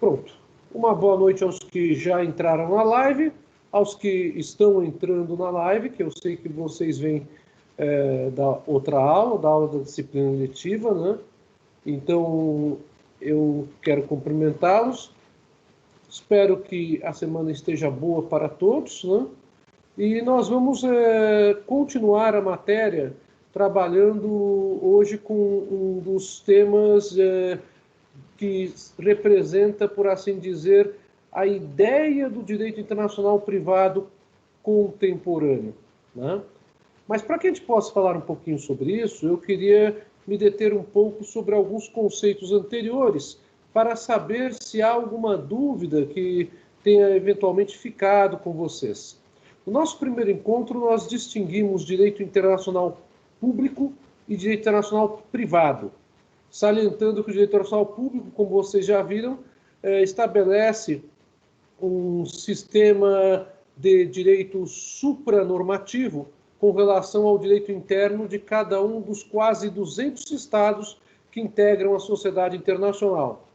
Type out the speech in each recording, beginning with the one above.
Pronto. Uma boa noite aos que já entraram na live, aos que estão entrando na live, que eu sei que vocês vêm da outra aula, da aula da disciplina letiva, né? Então, eu quero cumprimentá-los. Espero que a semana esteja boa para todos, né? E nós vamos continuar a matéria trabalhando hoje com um dos temas que representa, por assim dizer, a ideia do direito internacional privado contemporâneo, né? Mas para que a gente possa falar um pouquinho sobre isso, eu queria me deter um pouco sobre alguns conceitos anteriores para saber se há alguma dúvida que tenha eventualmente ficado com vocês. No nosso primeiro encontro, nós distinguimos direito internacional público e direito internacional privado, salientando que o direito internacional público, como vocês já viram, estabelece um sistema de direito supranormativo com relação ao direito interno de cada um dos quase 200 estados que integram a sociedade internacional.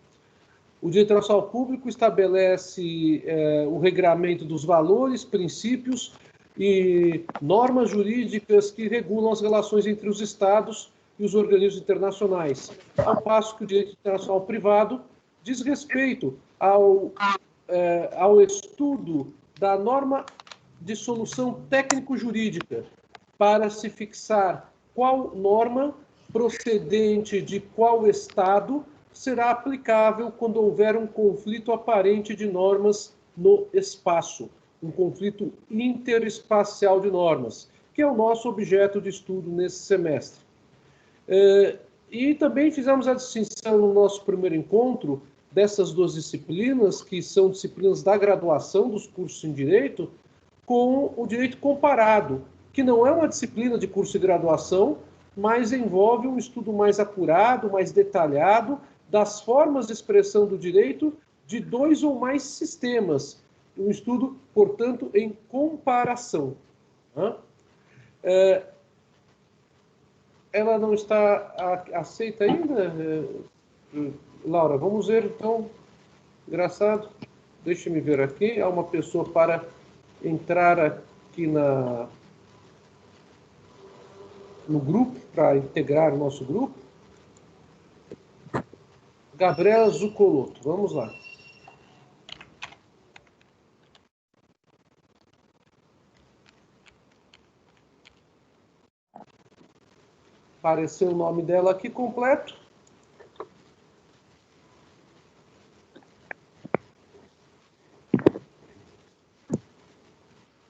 O direito internacional público estabelece o regramento dos valores, princípios e normas jurídicas que regulam as relações entre os estados e os organismos internacionais, ao passo que o direito internacional privado diz respeito ao estudo da norma de solução técnico-jurídica para se fixar qual norma procedente de qual estado será aplicável quando houver um conflito aparente de normas no espaço, um conflito interespacial de normas, que é o nosso objeto de estudo nesse semestre. E também fizemos a distinção no nosso primeiro encontro dessas duas disciplinas, que são disciplinas da graduação dos cursos em Direito, com o direito comparado, que não é uma disciplina de curso de graduação, mas envolve um estudo mais apurado, mais detalhado, das formas de expressão do direito de dois ou mais sistemas. Um estudo, portanto, em comparação. Ela não está aceita ainda? Laura, vamos ver, então. Engraçado. Deixa-me ver aqui. Há uma pessoa para entrar aqui no grupo, para integrar o nosso grupo. Gabriela Zucoloto, vamos lá. Apareceu o nome dela aqui completo.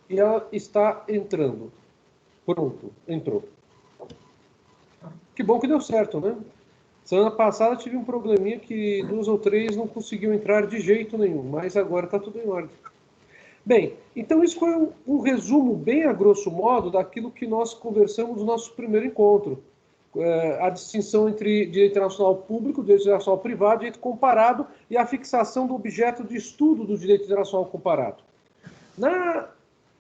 E ela está entrando. Pronto, entrou. Que bom que deu certo, né? Semana passada tive um probleminha que 2 ou 3 não conseguiam entrar de jeito nenhum, mas agora está tudo em ordem. Bem, então isso foi um resumo bem a grosso modo daquilo que nós conversamos no nosso primeiro encontro. A distinção entre direito internacional público, direito internacional privado, direito comparado e a fixação do objeto de estudo do direito internacional comparado. Na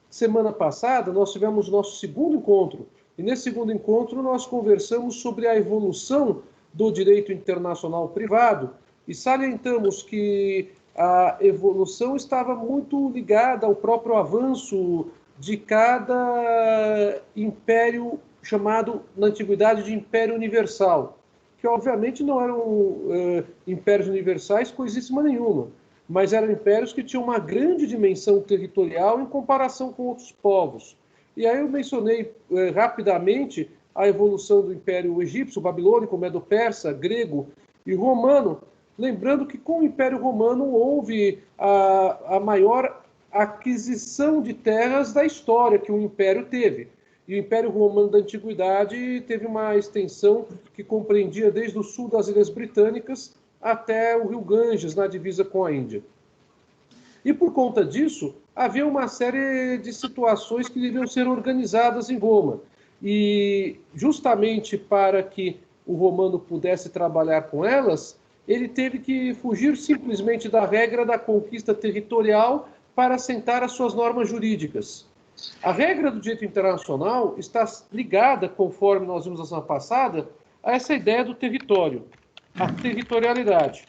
semana passada, nós tivemos o nosso segundo encontro, e nesse segundo encontro nós conversamos sobre a evolução do direito internacional privado e salientamos que a evolução estava muito ligada ao próprio avanço de cada império chamado, na antiguidade, de Império Universal, que obviamente não eram impérios universais coisíssima nenhuma, mas eram impérios que tinham uma grande dimensão territorial em comparação com outros povos. E aí eu mencionei rapidamente a evolução do Império Egípcio, Babilônico, Medo-Persa, Grego e Romano, lembrando que com o Império Romano houve a maior aquisição de terras da história que o Império teve. E o Império Romano da Antiguidade teve uma extensão que compreendia desde o sul das Ilhas Britânicas até o Rio Ganges, na divisa com a Índia. E por conta disso, havia uma série de situações que deviam ser organizadas em Roma. E justamente para que o romano pudesse trabalhar com elas, ele teve que fugir simplesmente da regra da conquista territorial para assentar as suas normas jurídicas. A regra do direito internacional está ligada, conforme nós vimos na semana passada, a essa ideia do território, a territorialidade.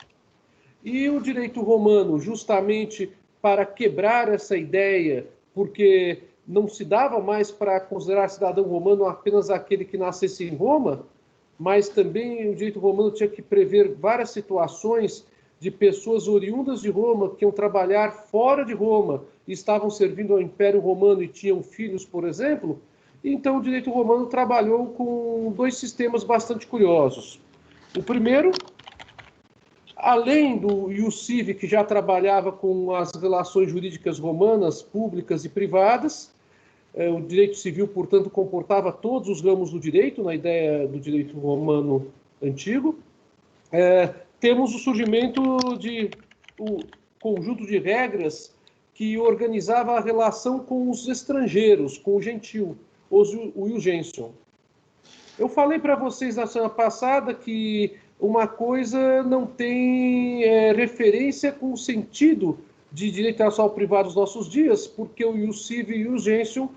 E o direito romano, justamente para quebrar essa ideia, porque não se dava mais para considerar cidadão romano apenas aquele que nascesse em Roma, mas também o direito romano tinha que prever várias situações de pessoas oriundas de Roma que iam trabalhar fora de Roma e estavam servindo ao Império Romano e tinham filhos, por exemplo. Então, o direito romano trabalhou com dois sistemas bastante curiosos. O primeiro, além do ius civi, que já trabalhava com as relações jurídicas romanas, públicas e privadas, o direito civil, portanto, comportava todos os ramos do direito, na ideia do direito romano antigo. Temos o surgimento de um conjunto de regras que organizava a relação com os estrangeiros, com o gentil, o ius gentium. Eu falei para vocês na semana passada que uma coisa não tem referência com o sentido de direito internacional privado dos nossos dias, porque o ius civi e o ius gentium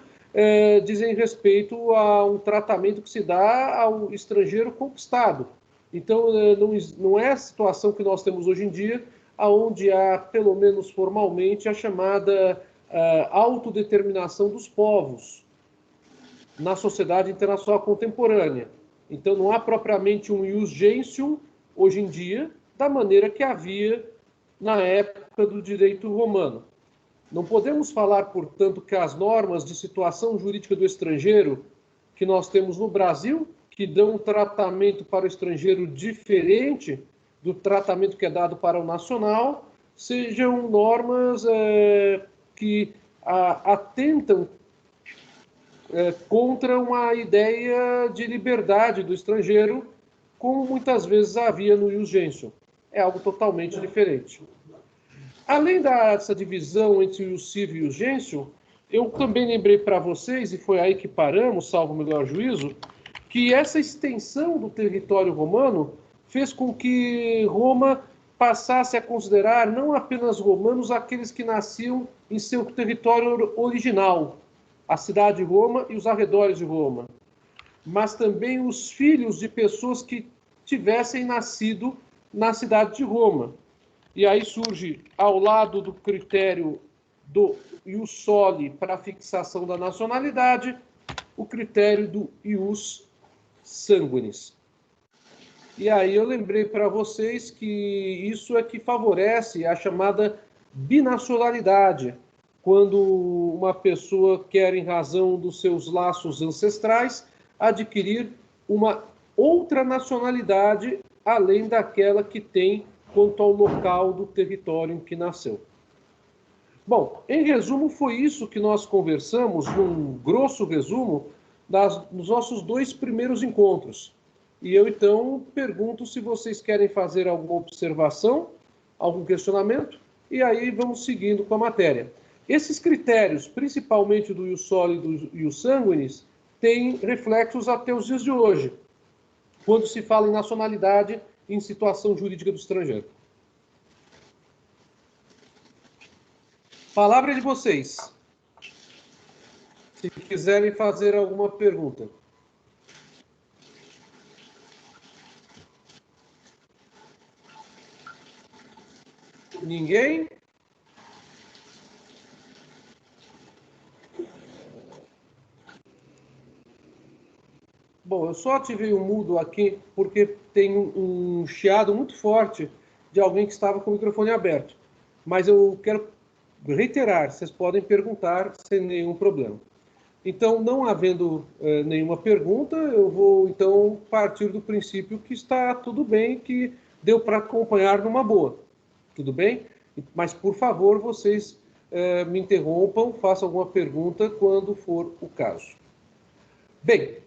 dizem respeito a um tratamento que se dá ao estrangeiro conquistado. Então, não é a situação que nós temos hoje em dia, onde há, pelo menos formalmente, a chamada autodeterminação dos povos na sociedade internacional contemporânea. Então, não há propriamente um ius gentium, hoje em dia, da maneira que havia na época do direito romano. Não podemos falar, portanto, que as normas de situação jurídica do estrangeiro que nós temos no Brasil, que dão um tratamento para o estrangeiro diferente do tratamento que é dado para o nacional, sejam normas que atentam contra uma ideia de liberdade do estrangeiro, como muitas vezes havia no ius gentium. É algo totalmente diferente. Além dessa divisão entre o ius civi e o ius gentium, eu também lembrei para vocês, e foi aí que paramos, salvo o melhor juízo, que essa extensão do território romano fez com que Roma passasse a considerar não apenas romanos aqueles que nasciam em seu território original, a cidade de Roma e os arredores de Roma, mas também os filhos de pessoas que tivessem nascido na cidade de Roma. E aí surge, ao lado do critério do ius soli para a fixação da nacionalidade, o critério do ius sanguinis. E aí eu lembrei para vocês que isso é que favorece a chamada binacionalidade, quando uma pessoa quer, em razão dos seus laços ancestrais, adquirir uma outra nacionalidade além daquela que tem quanto ao local do território em que nasceu. Bom, em resumo, foi isso que nós conversamos, num grosso resumo, nos nossos dois primeiros encontros. E eu, então, pergunto se vocês querem fazer alguma observação, algum questionamento, e aí vamos seguindo com a matéria. Esses critérios, principalmente do ius soli e do ius sanguinis, têm reflexos até os dias de hoje, quando se fala em nacionalidade em situação jurídica do estrangeiro. Palavra de vocês. Se quiserem fazer alguma pergunta. Ninguém? Bom, eu só ativei o mudo aqui porque tem um chiado muito forte de alguém que estava com o microfone aberto. Mas eu quero reiterar, vocês podem perguntar sem nenhum problema. Então, não havendo nenhuma pergunta, eu vou, então, partir do princípio que está tudo bem, que deu para acompanhar numa boa. Tudo bem? Mas, por favor, vocês me interrompam, façam alguma pergunta quando for o caso. Bem,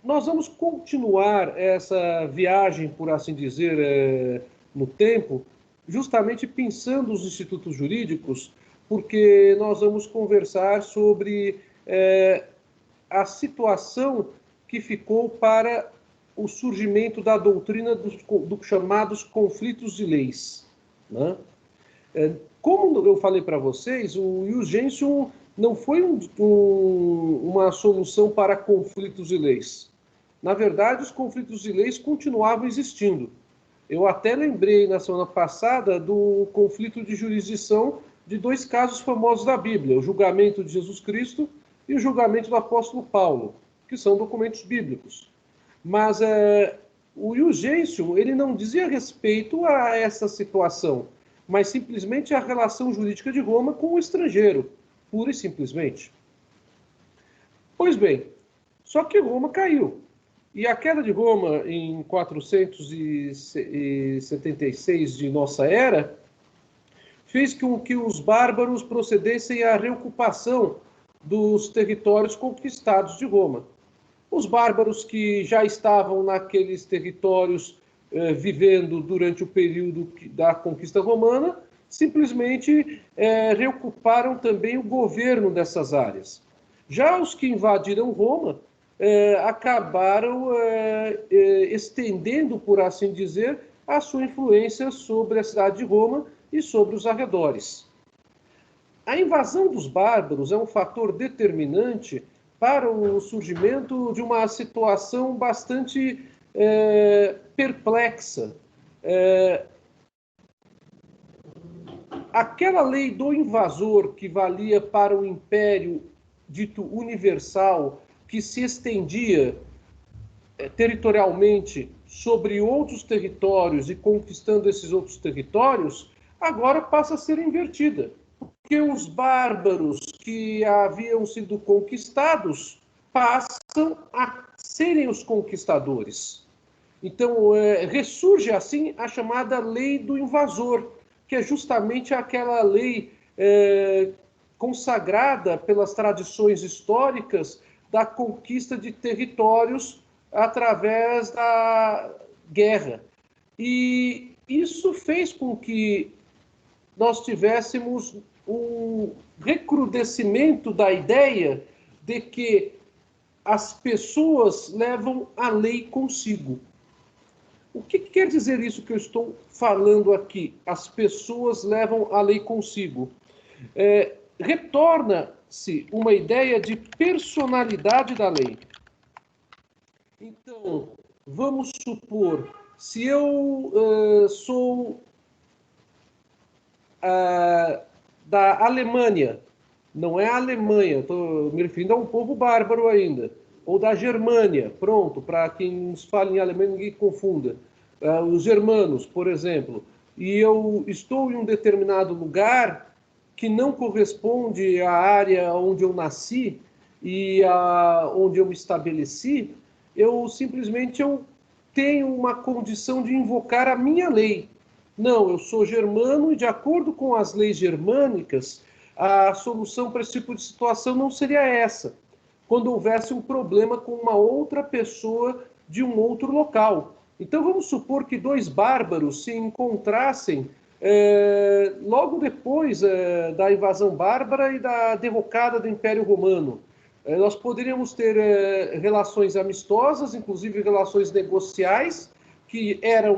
nós vamos continuar essa viagem, por assim dizer, no tempo, justamente pensando os institutos jurídicos, porque nós vamos conversar sobre a situação que ficou para o surgimento da doutrina dos chamados conflitos de leis, né? Como eu falei para vocês, o ius gentium não foi uma solução para conflitos de leis. Na verdade, os conflitos de leis continuavam existindo. Eu até lembrei na semana passada do conflito de jurisdição de dois casos famosos da Bíblia, o julgamento de Jesus Cristo e o julgamento do apóstolo Paulo, que são documentos bíblicos. Mas o Ius Gentium, ele não dizia respeito a essa situação, mas simplesmente a relação jurídica de Roma com o estrangeiro, pura e simplesmente. Pois bem, só que Roma caiu. E a queda de Roma em 476 de nossa era fez com que os bárbaros procedessem à reocupação dos territórios conquistados de Roma. Os bárbaros que já estavam naqueles territórios vivendo durante o período da conquista romana, simplesmente reocuparam também o governo dessas áreas. Já os que invadiram Roma acabaram estendendo, por assim dizer, a sua influência sobre a cidade de Roma e sobre os arredores. A invasão dos bárbaros é um fator determinante para o surgimento de uma situação bastante perplexa. Aquela lei do invasor que valia para o império dito universal, que se estendia territorialmente sobre outros territórios e conquistando esses outros territórios, agora passa a ser invertida. Porque os bárbaros que haviam sido conquistados passam a serem os conquistadores. Então, ressurge assim a chamada lei do invasor, que é justamente aquela lei consagrada pelas tradições históricas da conquista de territórios através da guerra. E isso fez com que nós tivéssemos um recrudescimento da ideia de que as pessoas levam a lei consigo. O que quer dizer isso que eu estou falando aqui? As pessoas levam a lei consigo. Retorna-se uma ideia de personalidade da lei. Então, vamos supor, se eu sou da Alemanha, não é a Alemanha, estou me referindo a um povo bárbaro ainda, ou da Germânia, pronto, para quem nos fala em alemão ninguém confunda, os germanos, por exemplo, e eu estou em um determinado lugar que não corresponde à área onde eu nasci e onde eu me estabeleci, eu simplesmente tenho uma condição de invocar a minha lei. Não, eu sou germano e, de acordo com as leis germânicas, a solução para esse tipo de situação não seria essa. Quando houvesse um problema com uma outra pessoa de um outro local. Então, vamos supor que dois bárbaros se encontrassem logo depois da invasão bárbara e da derrocada do Império Romano. Nós poderíamos ter relações amistosas, inclusive relações negociais, que era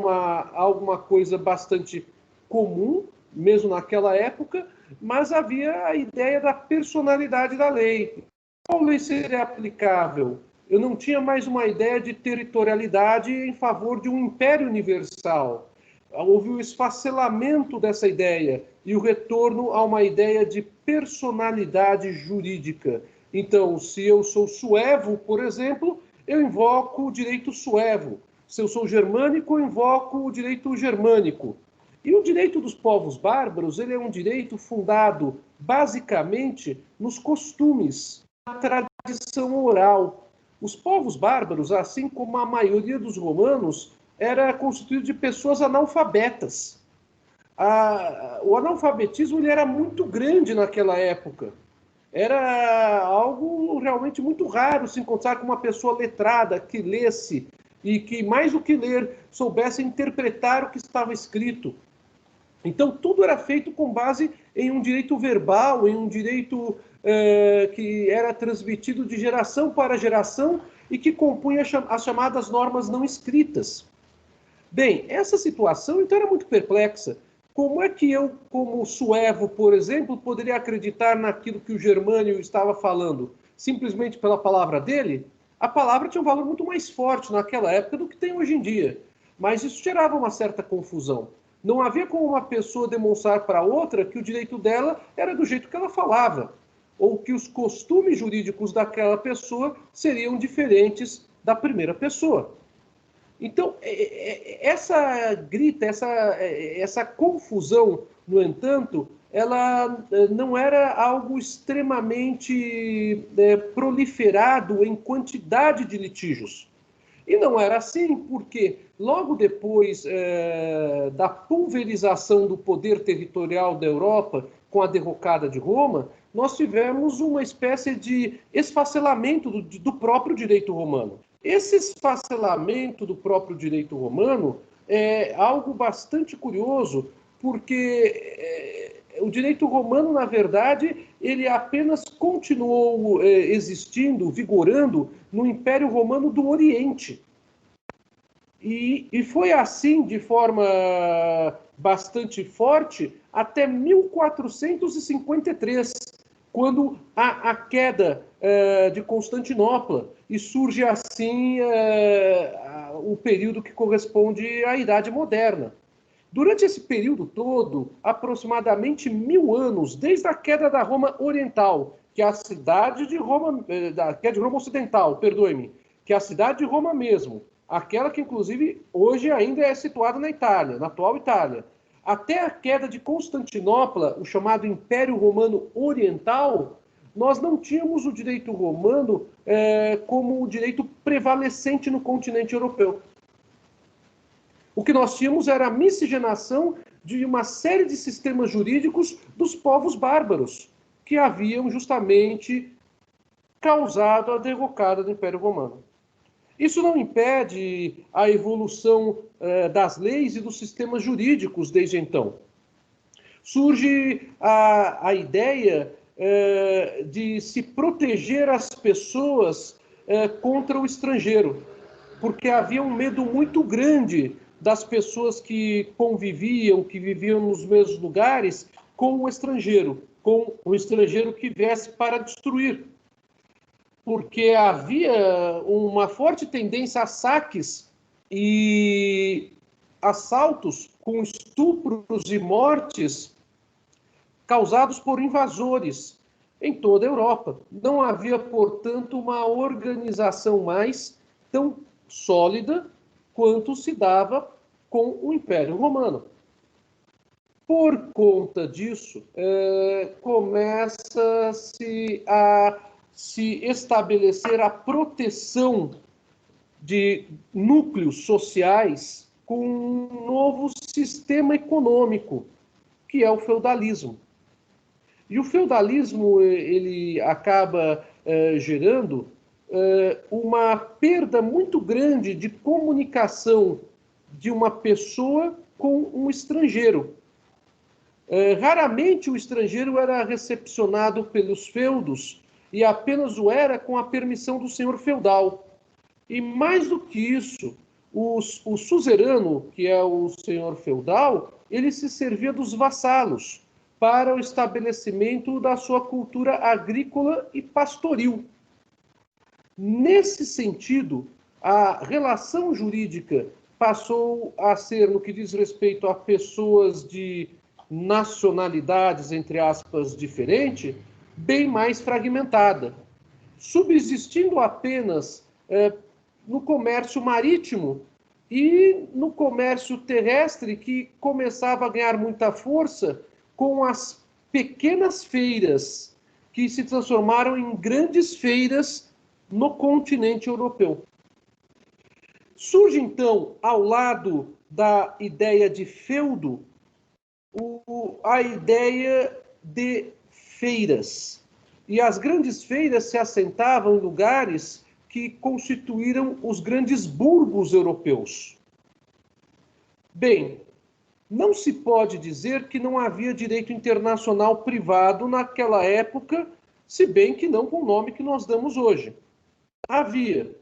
alguma coisa bastante comum, mesmo naquela época, mas havia a ideia da personalidade da lei. Qual lei seria aplicável? Eu não tinha mais uma ideia de territorialidade em favor de um império universal. Houve o esfacelamento dessa ideia e o retorno a uma ideia de personalidade jurídica. Então, se eu sou suevo, por exemplo, eu invoco o direito suevo. Se eu sou germânico, eu invoco o direito germânico. E o direito dos povos bárbaros, ele é um direito fundado, basicamente, nos costumes, na tradição oral. Os povos bárbaros, assim como a maioria dos romanos, era constituído de pessoas analfabetas. O analfabetismo ele era muito grande naquela época. Era algo realmente muito raro se encontrar com uma pessoa letrada que lesse e que, mais do que ler, soubesse interpretar o que estava escrito. Então, tudo era feito com base em um direito verbal, em um direito que era transmitido de geração para geração e que compunha as chamadas normas não escritas. Bem, essa situação, então, era muito perplexa. Como é que eu, como suevo, por exemplo, poderia acreditar naquilo que o germânio estava falando? Simplesmente pela palavra dele? A palavra tinha um valor muito mais forte naquela época do que tem hoje em dia. mas isso gerava uma certa confusão. Não havia como uma pessoa demonstrar para outra que o direito dela era do jeito que ela falava, ou que os costumes jurídicos daquela pessoa seriam diferentes da primeira pessoa. Então, essa grita, essa confusão, no entanto, ela não era algo extremamente proliferado em quantidade de litígios. E não era assim porque, logo depois da pulverização do poder territorial da Europa, com a derrocada de Roma, nós tivemos uma espécie de esfacelamento do próprio direito romano. Esse esfacelamento do próprio direito romano é algo bastante curioso, porque o direito romano, na verdade, ele apenas continuou existindo, vigorando no Império Romano do Oriente. E foi assim, de forma bastante forte, até 1453, quando há a queda de Constantinopla, e surge assim o período que corresponde à Idade Moderna. Durante esse período todo, aproximadamente 1000 anos, desde a queda da Roma Oriental, que é a cidade de Roma, que é de Roma Ocidental, perdoe-me, que é a cidade de Roma mesmo, aquela que inclusive hoje ainda é situada na Itália, na atual Itália, até a queda de Constantinopla, o chamado Império Romano Oriental, nós não tínhamos o direito romano como o direito prevalecente no continente europeu. O que nós tínhamos era a miscigenação de uma série de sistemas jurídicos dos povos bárbaros, que haviam justamente causado a derrocada do Império Romano. Isso não impede a evolução das leis e dos sistemas jurídicos desde então. Surge a ideia de se proteger as pessoas contra o estrangeiro, porque havia um medo muito grande das pessoas que conviviam, que viviam nos mesmos lugares, com o estrangeiro que viesse para destruir. Porque havia uma forte tendência a saques e assaltos com estupros e mortes causados por invasores em toda a Europa. Não havia, portanto, uma organização mais tão sólida quanto se dava com o Império Romano. Por conta disso, começa-se a se estabelecer a proteção de núcleos sociais com um novo sistema econômico, que é o feudalismo. E o feudalismo ele acaba gerando uma perda muito grande de comunicação de uma pessoa com um estrangeiro. Raramente o estrangeiro era recepcionado pelos feudos e apenas o era com a permissão do senhor feudal. E mais do que isso, o suzerano, que é o senhor feudal, ele se servia dos vassalos para o estabelecimento da sua cultura agrícola e pastoril. Nesse sentido, a relação jurídica passou a ser, no que diz respeito a pessoas de nacionalidades, entre aspas, diferentes, bem mais fragmentada, subsistindo apenas no comércio marítimo e no comércio terrestre, que começava a ganhar muita força com as pequenas feiras, que se transformaram em grandes feiras no continente europeu. Surge, então, ao lado da ideia de feudo, a ideia de feiras. E as grandes feiras se assentavam em lugares que constituíram os grandes burgos europeus. Bem, não se pode dizer que não havia direito internacional privado naquela época, se bem que não com o nome que nós damos hoje. Havia.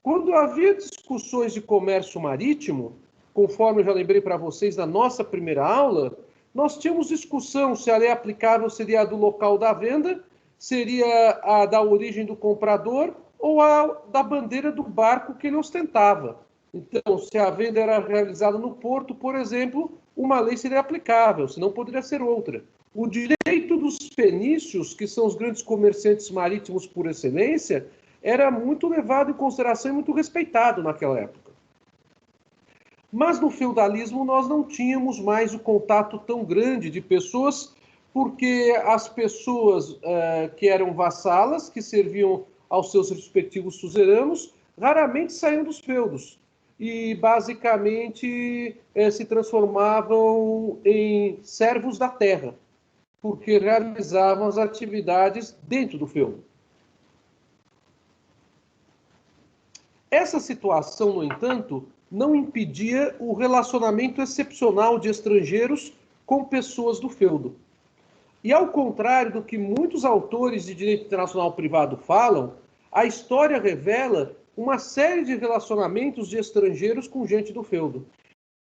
Quando havia discussões de comércio marítimo, conforme eu já lembrei para vocês na nossa primeira aula, nós tínhamos discussão se a lei aplicável seria a do local da venda, seria a da origem do comprador ou a da bandeira do barco que ele ostentava. Então, se a venda era realizada no porto, por exemplo, uma lei seria aplicável, senão poderia ser outra. O direito dos fenícios, que são os grandes comerciantes marítimos por excelência, era muito levado em consideração e muito respeitado naquela época. Mas no feudalismo nós não tínhamos mais o contato tão grande de pessoas, porque as pessoas que eram vassalas, que serviam aos seus respectivos suzeranos, raramente saíam dos feudos e basicamente se transformavam em servos da terra, porque realizavam as atividades dentro do feudo. Essa situação, no entanto, não impedia o relacionamento excepcional de estrangeiros com pessoas do feudo. E ao contrário do que muitos autores de direito internacional privado falam, a história revela uma série de relacionamentos de estrangeiros com gente do feudo.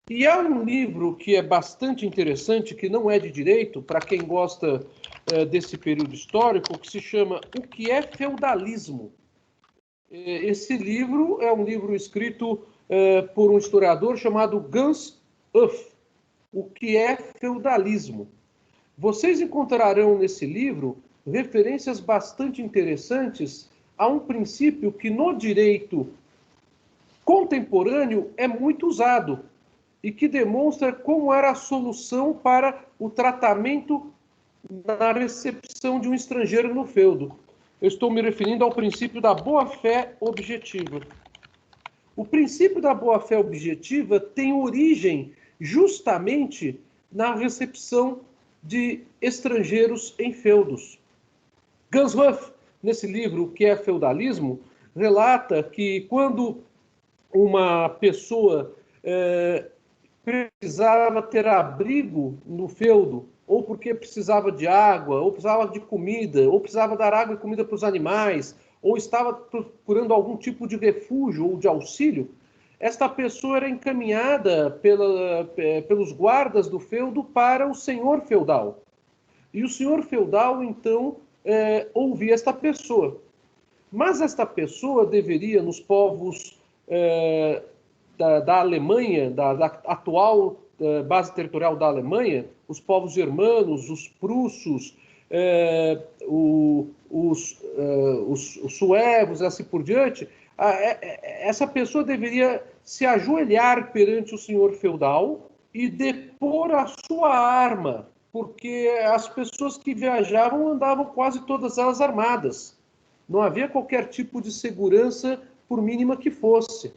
E há um livro que é bastante interessante, que não é de direito, para quem gosta desse período histórico, que se chama O que é Feudalismo? Esse livro é um livro escrito por um historiador chamado Gans Huff, O que é Feudalismo? Vocês encontrarão nesse livro referências bastante interessantes a um princípio que no direito contemporâneo é muito usado e que demonstra como era a solução para o tratamento na recepção de um estrangeiro no feudo. Eu estou me referindo ao princípio da boa-fé objetiva. O princípio da boa-fé objetiva tem origem justamente na recepção de estrangeiros em feudos. Gans Huff, nesse livro, que é Feudalismo, relata que quando uma pessoa precisava ter abrigo no feudo, ou porque precisava de água, ou precisava de comida, ou precisava dar água e comida para os animais, ou estava procurando algum tipo de refúgio ou de auxílio, esta pessoa era encaminhada pelos guardas do feudo para o senhor feudal. E o senhor feudal, então, ouvia esta pessoa. Mas esta pessoa deveria, nos povos da Alemanha, da atual base territorial da Alemanha, os povos germanos, os prussos, os suevos, assim por diante, essa pessoa deveria se ajoelhar perante o senhor feudal e depor a sua arma, porque as pessoas que viajavam andavam quase todas elas armadas. Não havia qualquer tipo de segurança, por mínima que fosse.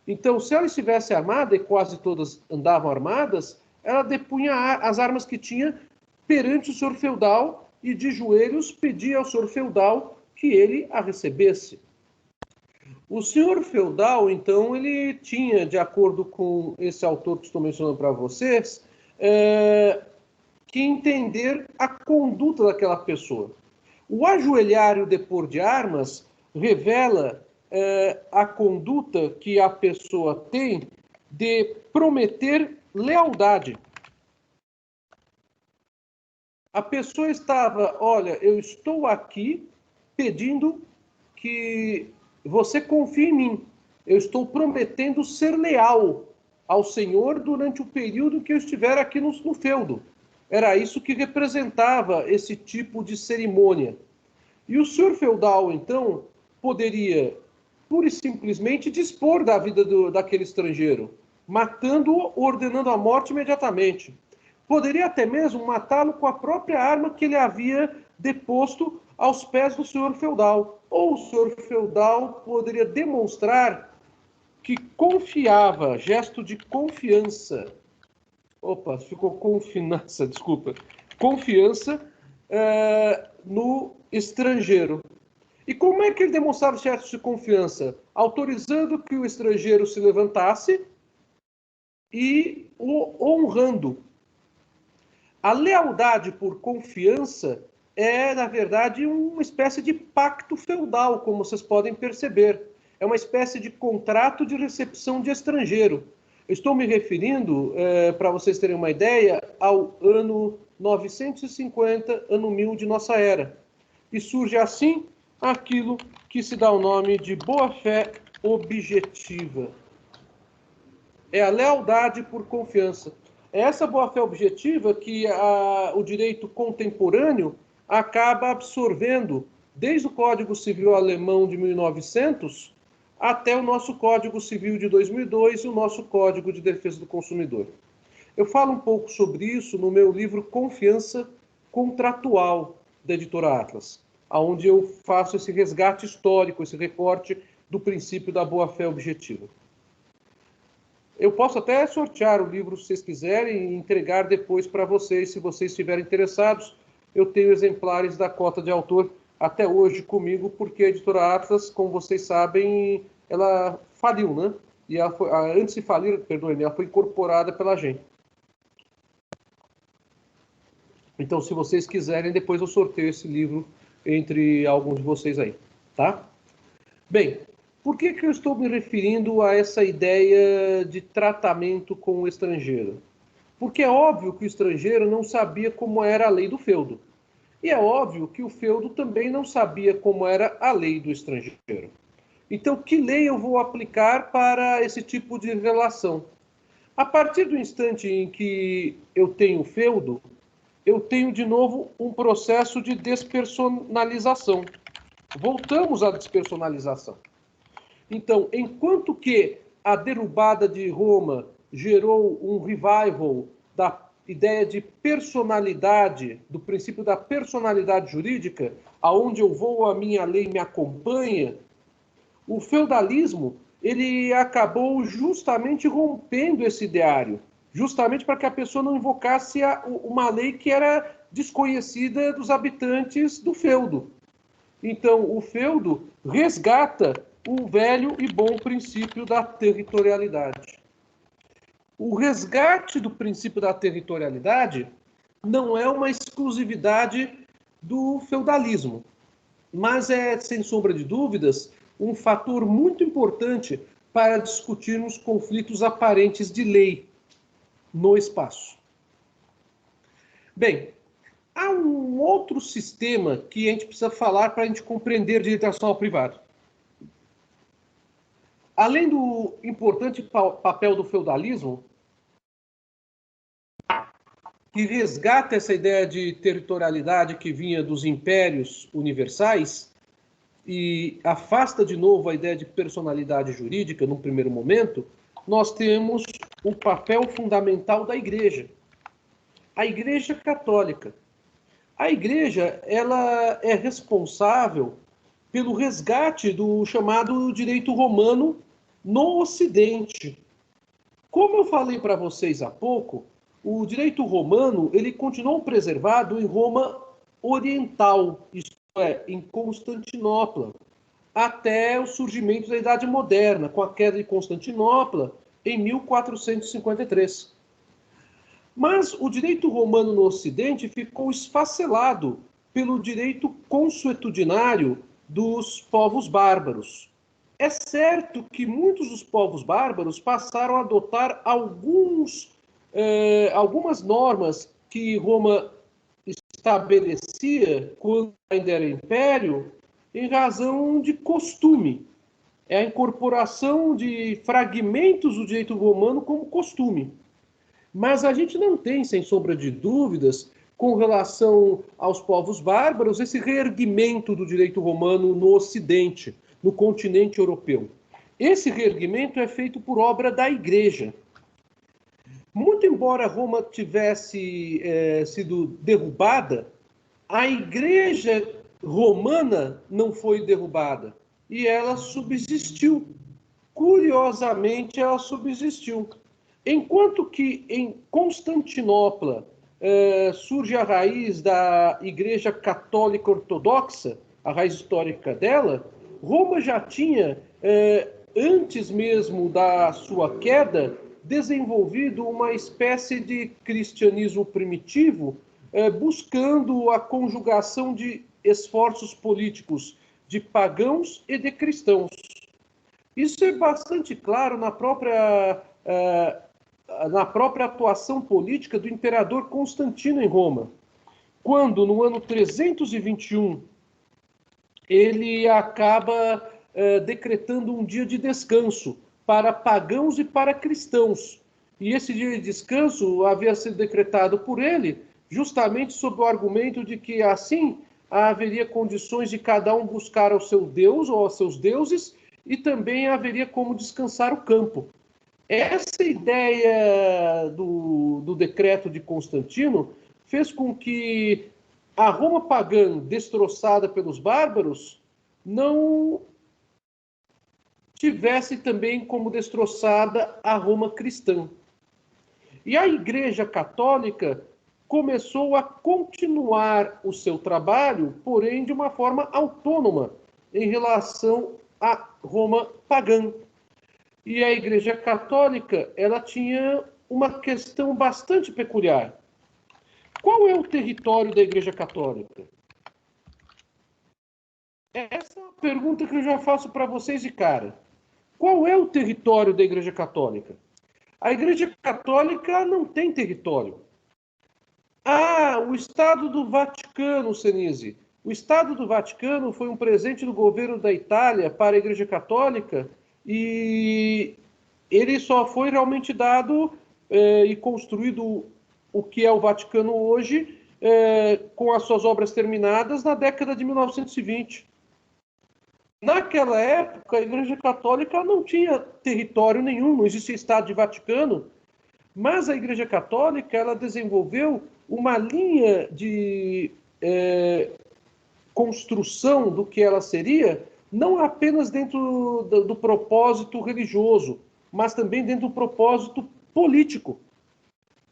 Então, se ela estivesse armada, e quase todas andavam armadas, ela depunha as armas que tinha perante o senhor feudal e de joelhos pedia ao senhor feudal que ele a recebesse. O senhor feudal, então, ele tinha, de acordo com esse autor que estou mencionando para vocês, que entender a conduta daquela pessoa. O ajoelhar e o depor de armas revela a conduta que a pessoa tem de prometer lealdade. A pessoa estava, olha, eu estou aqui pedindo que você confie em mim. Eu estou prometendo ser leal ao Senhor durante o período que eu estiver aqui no feudo. Era isso que representava esse tipo de cerimônia. E o senhor feudal, então, poderia pura e simplesmente dispor da vida daquele estrangeiro, matando-o, ordenando a morte imediatamente. Poderia até mesmo matá-lo com a própria arma que ele havia deposto aos pés do senhor feudal. Ou o senhor feudal poderia demonstrar que confiava, gesto de confiança. Opa, ficou confiança, desculpa. Confiança no estrangeiro. E como é que ele demonstrava gestos de confiança? Autorizando que o estrangeiro se levantasse e o honrando. A lealdade por confiança é, na verdade, uma espécie de pacto feudal, como vocês podem perceber. É uma espécie de contrato de recepção de estrangeiro. Eu estou me referindo, para vocês terem uma ideia, ao ano 950, ano 1000 de nossa era. E surge assim aquilo que se dá o nome de boa-fé objetiva. É a lealdade por confiança. É essa boa-fé objetiva que o direito contemporâneo acaba absorvendo, desde o Código Civil alemão de 1900 até o nosso Código Civil de 2002 e o nosso Código de Defesa do Consumidor. Eu falo um pouco sobre isso no meu livro Confiança Contratual, da editora Atlas, onde eu faço esse resgate histórico, esse recorte do princípio da boa-fé objetiva. Eu posso até sortear o livro, se vocês quiserem, e entregar depois para vocês, se vocês estiverem interessados. Eu tenho exemplares da cota de autor até hoje comigo, porque a editora Atlas, como vocês sabem, ela faliu, né? E ela foi, antes de falir, perdoe-me, ela foi incorporada pela gente. Então, se vocês quiserem, depois eu sorteio esse livro entre alguns de vocês aí, tá? Bem, por que eu estou me referindo a essa ideia de tratamento com o estrangeiro? Porque é óbvio que o estrangeiro não sabia como era a lei do feudo. E é óbvio que o feudo também não sabia como era a lei do estrangeiro. Então, que lei eu vou aplicar para esse tipo de relação? A partir do instante em que eu tenho feudo, eu tenho de novo um processo de despersonalização. Voltamos à despersonalização. Então, enquanto que a derrubada de Roma gerou um revival da ideia de personalidade, do princípio da personalidade jurídica, aonde eu vou, a minha lei me acompanha, o feudalismo ele acabou justamente rompendo esse ideário, justamente para que a pessoa não invocasse uma lei que era desconhecida dos habitantes do feudo. Então, o feudo resgata o velho e bom princípio da territorialidade. O resgate do princípio da territorialidade não é uma exclusividade do feudalismo, mas é, sem sombra de dúvidas, um fator muito importante para discutirmos conflitos aparentes de lei no espaço. Bem, há um outro sistema que a gente precisa falar para a gente compreender direito nacional privado. Além do importante papel do feudalismo, que resgata essa ideia de territorialidade que vinha dos impérios universais e afasta de novo a ideia de personalidade jurídica num primeiro momento, nós temos o papel fundamental da Igreja. A Igreja Católica. A Igreja ela é responsável pelo resgate do chamado direito romano no Ocidente. Como eu falei para vocês há pouco, o direito romano ele continuou preservado em Roma Oriental, isto é, em Constantinopla, até o surgimento da Idade Moderna, com a queda de Constantinopla em 1453. Mas o direito romano no Ocidente ficou esfacelado pelo direito consuetudinário dos povos bárbaros. É certo que muitos dos povos bárbaros passaram a adotar algumas normas que Roma estabelecia quando ainda era império, em razão de costume. É a incorporação de fragmentos do direito romano como costume. Mas a gente não tem, sem sombra de dúvidas, com relação aos povos bárbaros, esse reerguimento do direito romano no Ocidente, no continente europeu. Esse reerguimento é feito por obra da Igreja. Muito embora Roma tivesse sido derrubada, a Igreja romana não foi derrubada e ela subsistiu. Curiosamente, ela subsistiu. Enquanto que em Constantinopla surge a raiz da Igreja Católica Ortodoxa, a raiz histórica dela, Roma já tinha, antes mesmo da sua queda, desenvolvido uma espécie de cristianismo primitivo, buscando a conjugação de esforços políticos de pagãos e de cristãos. Isso é bastante claro na própria atuação política do imperador Constantino em Roma, quando, no ano 321, ele acaba decretando um dia de descanso para pagãos e para cristãos. E esse dia de descanso havia sido decretado por ele justamente sob o argumento de que assim haveria condições de cada um buscar ao seu Deus ou aos seus deuses e também haveria como descansar o campo. Essa ideia do decreto de Constantino fez com que a Roma pagã, destroçada pelos bárbaros, não tivesse também como destroçada a Roma cristã. E a Igreja Católica começou a continuar o seu trabalho, porém de uma forma autônoma em relação à Roma pagã. E a Igreja Católica, ela tinha uma questão bastante peculiar. Qual é o território da Igreja Católica? Essa é uma pergunta que eu já faço para vocês de cara. Qual é o território da Igreja Católica? A Igreja Católica não tem território. O Estado do Vaticano, Senise. O Estado do Vaticano foi um presente do governo da Itália para a Igreja Católica e ele só foi realmente dado e construído o que é o Vaticano hoje, com as suas obras terminadas na década de 1920. Naquela época, a Igreja Católica não tinha território nenhum, não existia Estado de Vaticano, mas a Igreja Católica ela desenvolveu uma linha de construção do que ela seria, não apenas dentro do propósito religioso, mas também dentro do propósito político.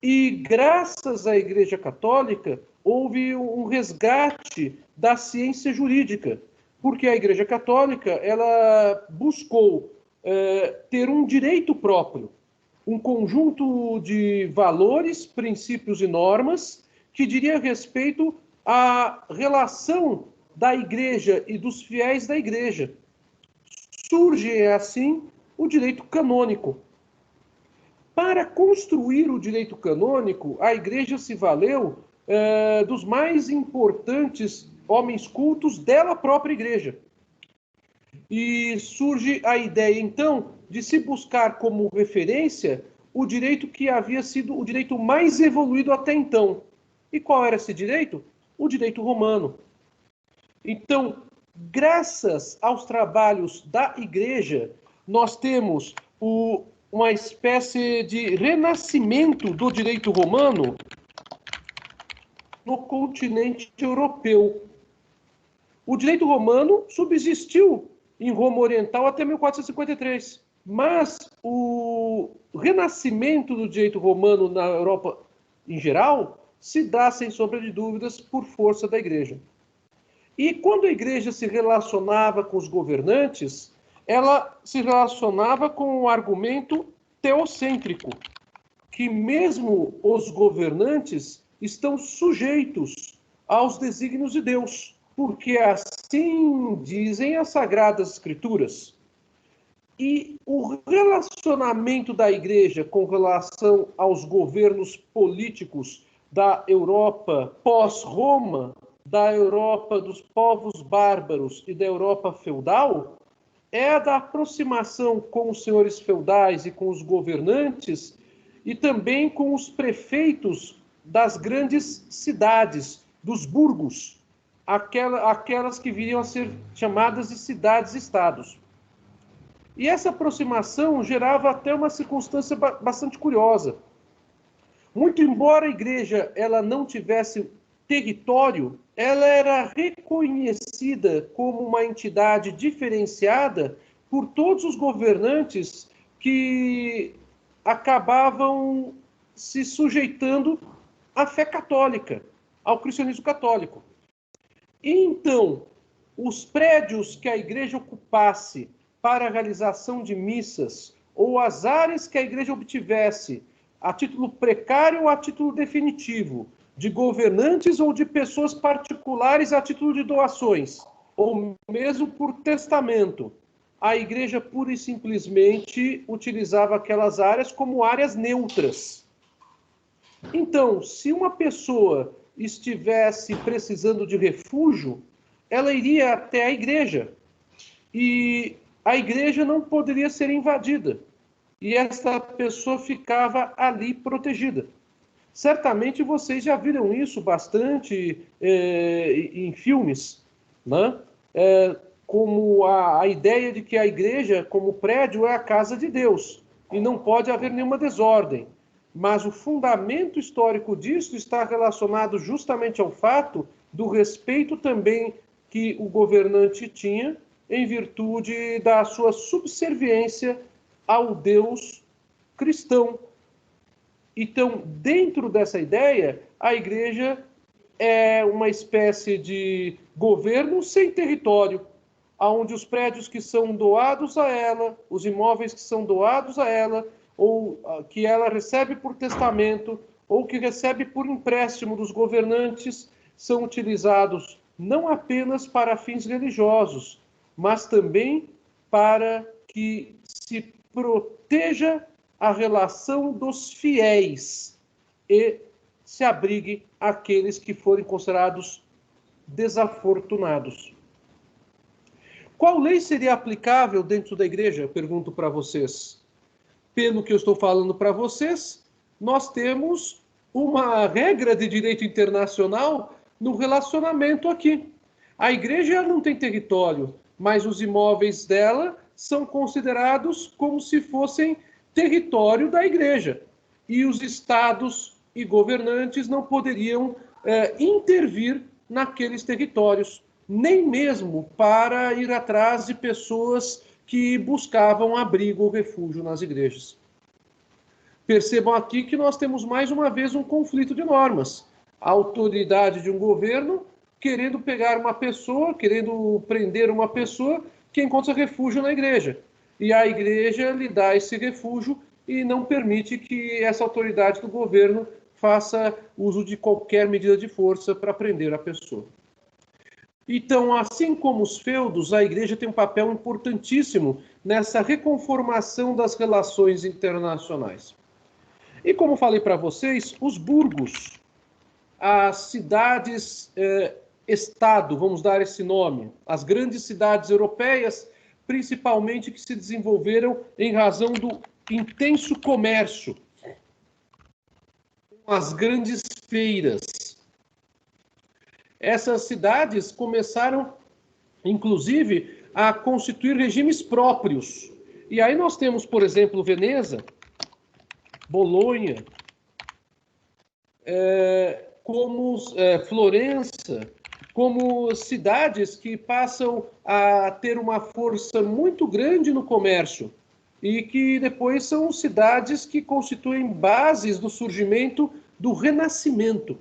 E graças à Igreja Católica, houve um resgate da ciência jurídica, porque a Igreja Católica ela buscou ter um direito próprio, um conjunto de valores, princípios e normas que diria respeito à relação da Igreja e dos fiéis da Igreja. Surge, assim, o direito canônico. Para construir o direito canônico, a Igreja se valeu dos mais importantes homens cultos dela própria Igreja. E surge a ideia, então, de se buscar como referência o direito que havia sido o direito mais evoluído até então. E qual era esse direito? O direito romano. Então, graças aos trabalhos da Igreja, nós temos uma espécie de renascimento do direito romano no continente europeu. O direito romano subsistiu em Roma Oriental até 1453, mas o renascimento do direito romano na Europa em geral se dá, sem sombra de dúvidas, por força da Igreja. E quando a Igreja se relacionava com os governantes, ela se relacionava com um argumento teocêntrico, que mesmo os governantes estão sujeitos aos desígnios de Deus, porque assim dizem as Sagradas Escrituras. E o relacionamento da Igreja com relação aos governos políticos da Europa pós-Roma, da Europa dos povos bárbaros e da Europa feudal, é a da aproximação com os senhores feudais e com os governantes e também com os prefeitos das grandes cidades, dos burgos, aquelas que viriam a ser chamadas de cidades-estados. E essa aproximação gerava até uma circunstância bastante curiosa. Muito embora a Igreja ela não tivesse território, ela era reconhecida como uma entidade diferenciada por todos os governantes que acabavam se sujeitando à fé católica, ao cristianismo católico. E então, os prédios que a Igreja ocupasse para a realização de missas, ou as áreas que a Igreja obtivesse a título precário ou a título definitivo, de governantes ou de pessoas particulares a título de doações, ou mesmo por testamento, a Igreja pura e simplesmente utilizava aquelas áreas como áreas neutras. Então, se uma pessoa estivesse precisando de refúgio, ela iria até a Igreja. E a igreja não poderia ser invadida. E essa pessoa ficava ali protegida. Certamente vocês já viram isso bastante em filmes, né? Como a ideia de que a igreja, como prédio, é a casa de Deus e não pode haver nenhuma desordem. Mas o fundamento histórico disso está relacionado justamente ao fato do respeito também que o governante tinha em virtude da sua subserviência ao Deus cristão. Então, dentro dessa ideia, a igreja é uma espécie de governo sem território, onde os prédios que são doados a ela, os imóveis que são doados a ela, ou que ela recebe por testamento, ou que recebe por empréstimo dos governantes, são utilizados não apenas para fins religiosos, mas também para que se proteja a relação dos fiéis e se abrigue aqueles que forem considerados desafortunados. Qual lei seria aplicável dentro da igreja? Eu pergunto para vocês. Pelo que eu estou falando para vocês, nós temos uma regra de direito internacional no relacionamento aqui. A igreja não tem território, mas os imóveis dela são considerados como se fossem território da igreja. E os estados e governantes não poderiam intervir naqueles territórios, nem mesmo para ir atrás de pessoas que buscavam abrigo ou refúgio nas igrejas. Percebam aqui que nós temos mais uma vez um conflito de normas. A autoridade de um governo querendo pegar uma pessoa, querendo prender uma pessoa que encontra refúgio na igreja. E a igreja lhe dá esse refúgio e não permite que essa autoridade do governo faça uso de qualquer medida de força para prender a pessoa. Então, assim como os feudos, a igreja tem um papel importantíssimo nessa reconformação das relações internacionais. E como falei para vocês, os burgos, as cidades-estado, vamos dar esse nome, as grandes cidades europeias, principalmente que se desenvolveram em razão do intenso comércio, as grandes feiras. Essas cidades começaram, inclusive, a constituir regimes próprios. E aí nós temos, por exemplo, Veneza, Bolonha, como Florença, como cidades que passam a ter uma força muito grande no comércio e que depois são cidades que constituem bases do surgimento do Renascimento.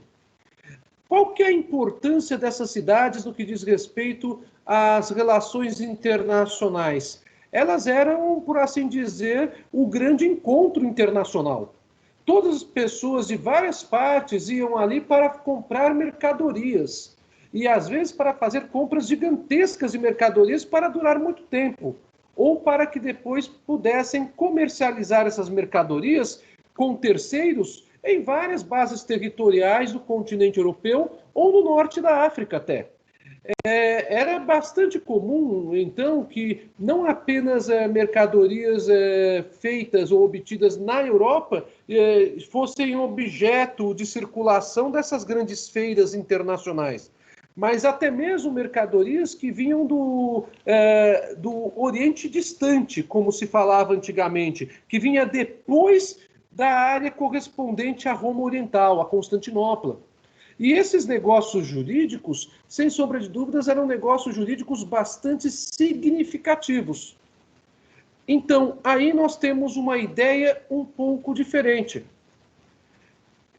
Qual que é a importância dessas cidades no que diz respeito às relações internacionais? Elas eram, por assim dizer, o grande encontro internacional. Todas as pessoas de várias partes iam ali para comprar mercadorias e, às vezes, para fazer compras gigantescas de mercadorias para durar muito tempo, ou para que depois pudessem comercializar essas mercadorias com terceiros em várias bases territoriais do continente europeu ou no norte da África até. Era bastante comum, então, que não apenas mercadorias feitas ou obtidas na Europa fossem objeto de circulação dessas grandes feiras internacionais, mas até mesmo mercadorias que vinham do Oriente Distante, como se falava antigamente, que vinha depois da área correspondente à Roma Oriental, a Constantinopla. E esses negócios jurídicos, sem sombra de dúvidas, eram negócios jurídicos bastante significativos. Então, aí nós temos uma ideia um pouco diferente.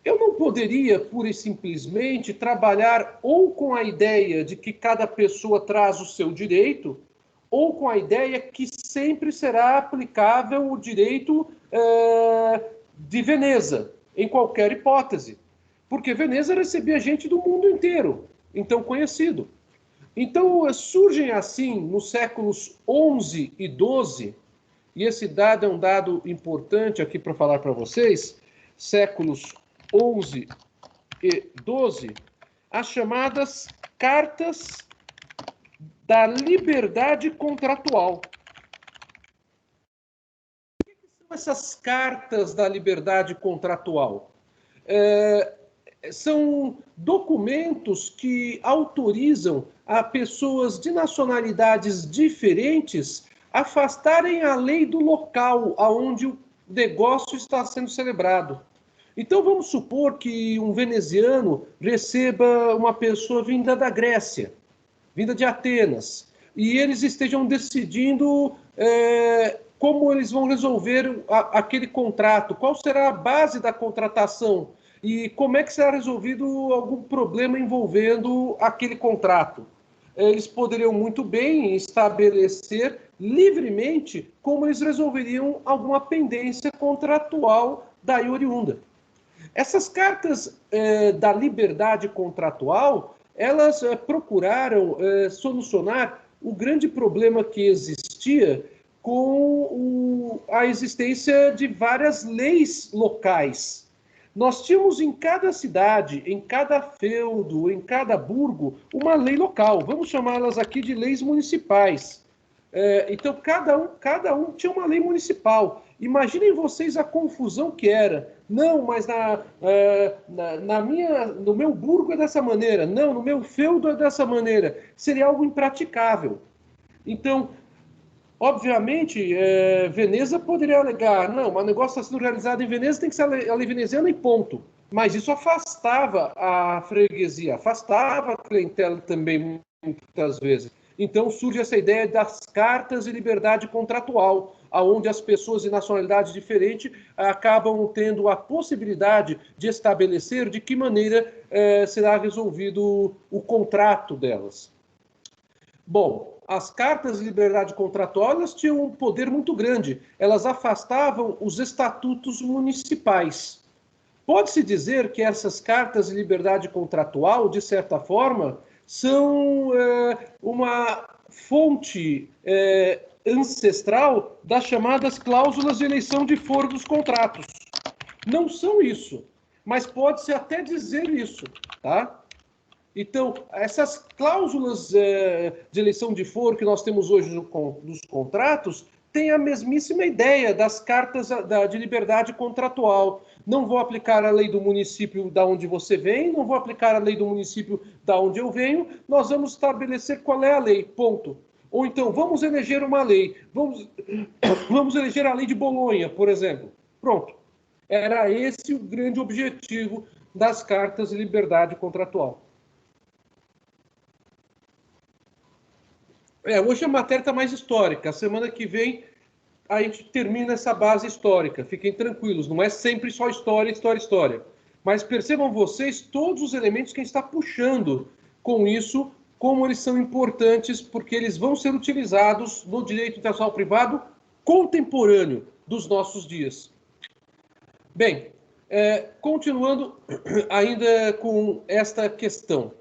Eu não poderia, pura e simplesmente, trabalhar ou com a ideia de que cada pessoa traz o seu direito, ou com a ideia que sempre será aplicável o direito de Veneza, em qualquer hipótese. Porque Veneza recebia gente do mundo inteiro, então conhecido. Então surgem assim, nos séculos 11 e 12, e esse dado é um dado importante aqui para falar para vocês, séculos 11 e 12, as chamadas Cartas da Liberdade Contratual. essas cartas da liberdade contratual? São documentos que autorizam a pessoas de nacionalidades diferentes afastarem a lei do local onde o negócio está sendo celebrado. Então, vamos supor que um veneziano receba uma pessoa vinda da Grécia, vinda de Atenas, e eles estejam decidindo como eles vão resolver aquele contrato, qual será a base da contratação e como é que será resolvido algum problema envolvendo aquele contrato. Eles poderiam muito bem estabelecer livremente como eles resolveriam alguma pendência contratual daí oriunda. Essas cartas da liberdade contratual, elas procuraram solucionar o grande problema que existia com a existência de várias leis locais. Nós tínhamos em cada cidade, em cada feudo, em cada burgo, uma lei local. Vamos chamá-las aqui de leis municipais. Então, cada um tinha uma lei municipal. Imaginem vocês a confusão que era. Não, mas no meu burgo é dessa maneira. Não, no meu feudo é dessa maneira. Seria algo impraticável. Então, obviamente, Veneza poderia alegar, não, mas o negócio está sendo realizado em Veneza, tem que ser a lei veneziana e ponto. Mas isso afastava a freguesia, afastava a clientela também, muitas vezes. Então surge essa ideia das cartas de liberdade contratual, onde as pessoas de nacionalidade diferente acabam tendo a possibilidade de estabelecer de que maneira será resolvido o contrato delas. Bom, as cartas de liberdade contratual elas tinham um poder muito grande. Elas afastavam os estatutos municipais. Pode-se dizer que essas cartas de liberdade contratual, de certa forma, são uma fonte ancestral das chamadas cláusulas de eleição de foro dos contratos. Não são isso, mas pode-se até dizer isso, tá? Então, essas cláusulas de eleição de foro que nós temos hoje nos contratos têm a mesmíssima ideia das cartas de liberdade contratual. Não vou aplicar a lei do município da onde você vem, não vou aplicar a lei do município da onde eu venho, nós vamos estabelecer qual é a lei, ponto. Ou então, vamos eleger uma lei, vamos eleger a lei de Bolonha, por exemplo. Pronto. Era esse o grande objetivo das cartas de liberdade contratual. Hoje a matéria está mais histórica. A semana que vem a gente termina essa base histórica. Fiquem tranquilos, não é sempre só história, história, história. Mas percebam vocês todos os elementos que a gente está puxando com isso, como eles são importantes, porque eles vão ser utilizados no direito internacional privado contemporâneo dos nossos dias. Bem, continuando ainda com esta questão.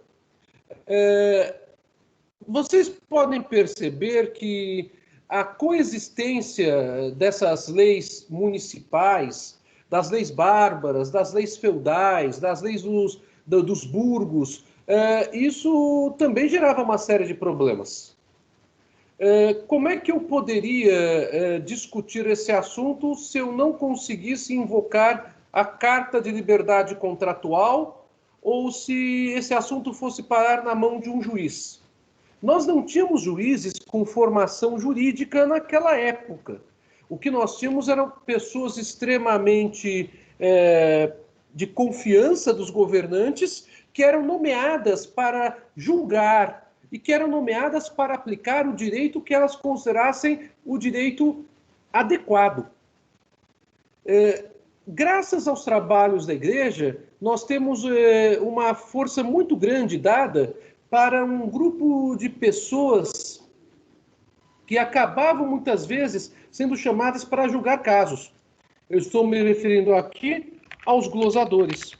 Vocês podem perceber que a coexistência dessas leis municipais, das leis bárbaras, das leis feudais, das leis dos burgos, isso também gerava uma série de problemas. Como é que eu poderia discutir esse assunto se eu não conseguisse invocar a Carta de Liberdade Contratual ou se esse assunto fosse parar na mão de um juiz? Nós não tínhamos juízes com formação jurídica naquela época. O que nós tínhamos eram pessoas extremamente de confiança dos governantes que eram nomeadas para julgar e que eram nomeadas para aplicar o direito que elas considerassem o direito adequado. Graças aos trabalhos da Igreja, nós temos uma força muito grande dada para um grupo de pessoas que acabavam muitas vezes sendo chamadas para julgar casos. Eu estou me referindo aqui aos glosadores.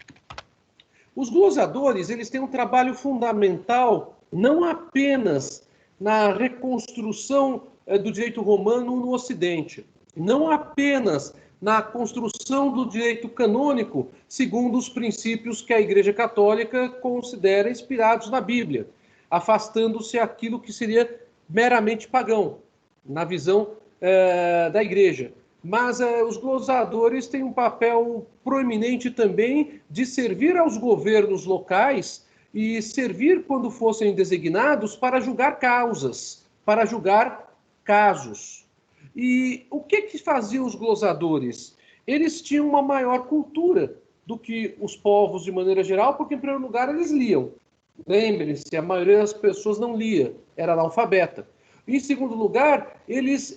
Os glosadores, eles têm um trabalho fundamental não apenas na reconstrução do direito romano no Ocidente, não apenas na construção do direito canônico, segundo os princípios que a Igreja Católica considera inspirados na Bíblia, afastando-se aquilo que seria meramente pagão, na visão da Igreja. Mas os glosadores têm um papel proeminente também de servir aos governos locais e servir, quando fossem designados, para julgar causas, para julgar casos. E o que faziam os glosadores? Eles tinham uma maior cultura do que os povos de maneira geral, porque, em primeiro lugar, eles liam. Lembrem-se, a maioria das pessoas não lia, era analfabeta. Em segundo lugar, eles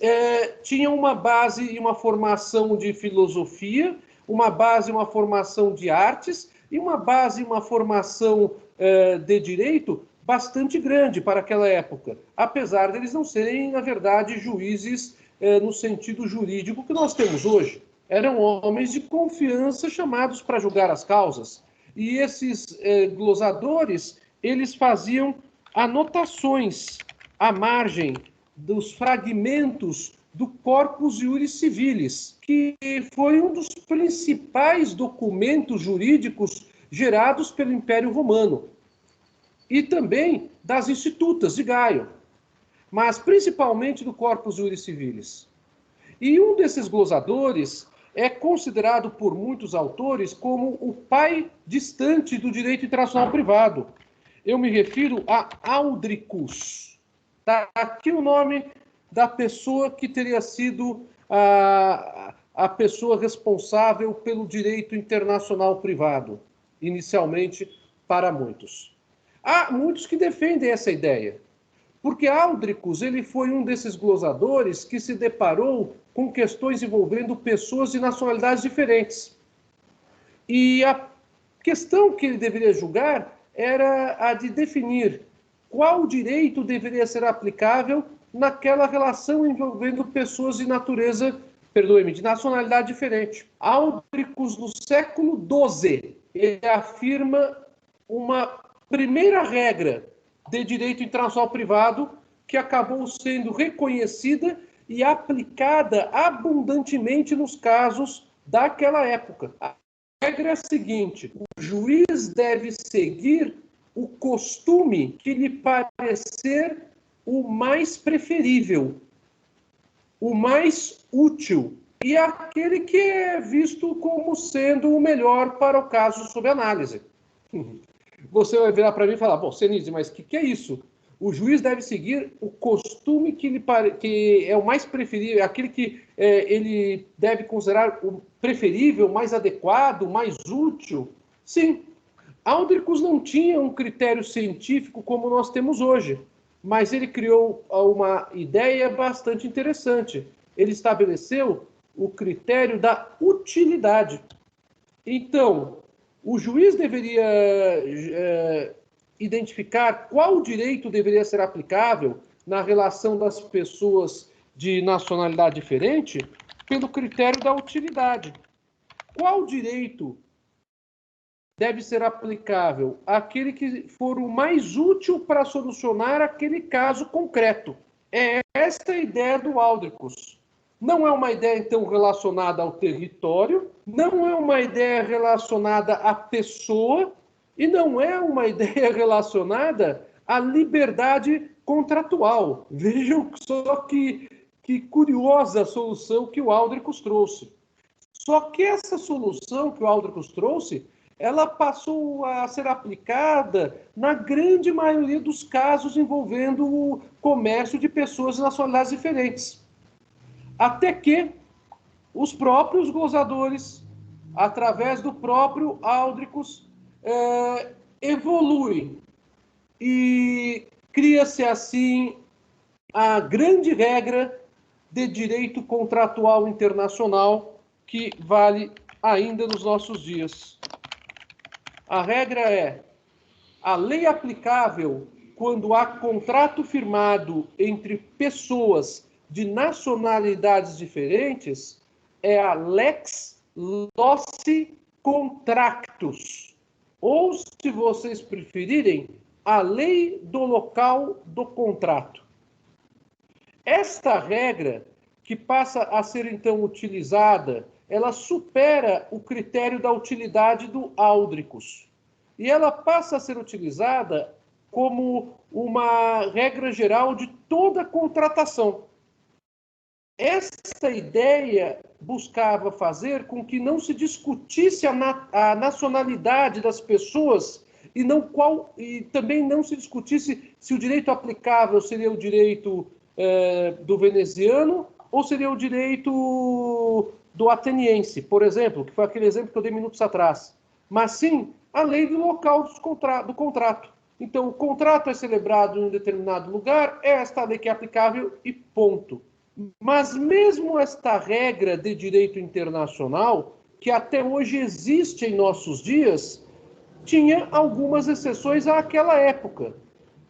tinham uma base e uma formação de filosofia, uma base e uma formação de artes, e uma base e uma formação de direito bastante grande para aquela época, apesar de eles não serem, na verdade, juízes no sentido jurídico que nós temos hoje. Eram homens de confiança chamados para julgar as causas. E esses glosadores, eles faziam anotações à margem dos fragmentos do Corpus Juris Civilis, que foi um dos principais documentos jurídicos gerados pelo Império Romano, e também das Institutas de Gaio, mas principalmente do Corpus Juris Civilis. E um desses glosadores é considerado por muitos autores como o pai distante do direito internacional privado. Eu me refiro a Aldricus. Tá aqui o nome da pessoa que teria sido a pessoa responsável pelo direito internacional privado, inicialmente para muitos. Há muitos que defendem essa ideia, porque Aldricus ele foi um desses glosadores que se deparou com questões envolvendo pessoas de nacionalidades diferentes. E a questão que ele deveria julgar era a de definir qual direito deveria ser aplicável naquela relação envolvendo pessoas de natureza, perdoe-me, de nacionalidade diferente. Aldricus, no século XII, ele afirma uma primeira regra de direito internacional privado que acabou sendo reconhecida e aplicada abundantemente nos casos daquela época. A regra é a seguinte: o juiz deve seguir o costume que lhe parecer o mais preferível, o mais útil e aquele que é visto como sendo o melhor para o caso sob análise. Você vai virar para mim e falar, bom, Senise, mas o que é isso? O juiz deve seguir o costume que é o mais preferível, aquele que ele deve considerar o preferível, mais adequado, mais útil. Sim, Aldricus não tinha um critério científico como nós temos hoje, mas ele criou uma ideia bastante interessante. Ele estabeleceu o critério da utilidade. Então, o juiz deveria identificar qual direito deveria ser aplicável na relação das pessoas de nacionalidade diferente pelo critério da utilidade. Qual direito deve ser aplicável? Aquele que for o mais útil para solucionar aquele caso concreto. É esta a ideia do Aldricus. Não é uma ideia, então, relacionada ao território, não é uma ideia relacionada à pessoa e não é uma ideia relacionada à liberdade contratual. Vejam só que curiosa a solução que o Aldricus trouxe. Só que essa solução que o Aldricus trouxe, ela passou a ser aplicada na grande maioria dos casos envolvendo o comércio de pessoas de nacionalidades diferentes. Até que os próprios glosadores, através do próprio Aldricus, evoluem e cria-se assim a grande regra de direito contratual internacional que vale ainda nos nossos dias. A regra é: a lei aplicável quando há contrato firmado entre pessoas de nacionalidades diferentes é a lex loci contractus, ou, se vocês preferirem, a lei do local do contrato. Esta regra, que passa a ser então utilizada, ela supera o critério da utilidade do Aldricus. E ela passa a ser utilizada como uma regra geral de toda contratação. Essa ideia buscava fazer com que não se discutisse a nacionalidade das pessoas e também não se discutisse se o direito aplicável seria o direito do veneziano ou seria o direito do ateniense, por exemplo, que foi aquele exemplo que eu dei minutos atrás, mas sim a lei do local do contrato. Então, o contrato é celebrado em um determinado lugar, é esta lei que é aplicável e ponto. Mas mesmo esta regra de direito internacional, que até hoje existe em nossos dias, tinha algumas exceções àquela época.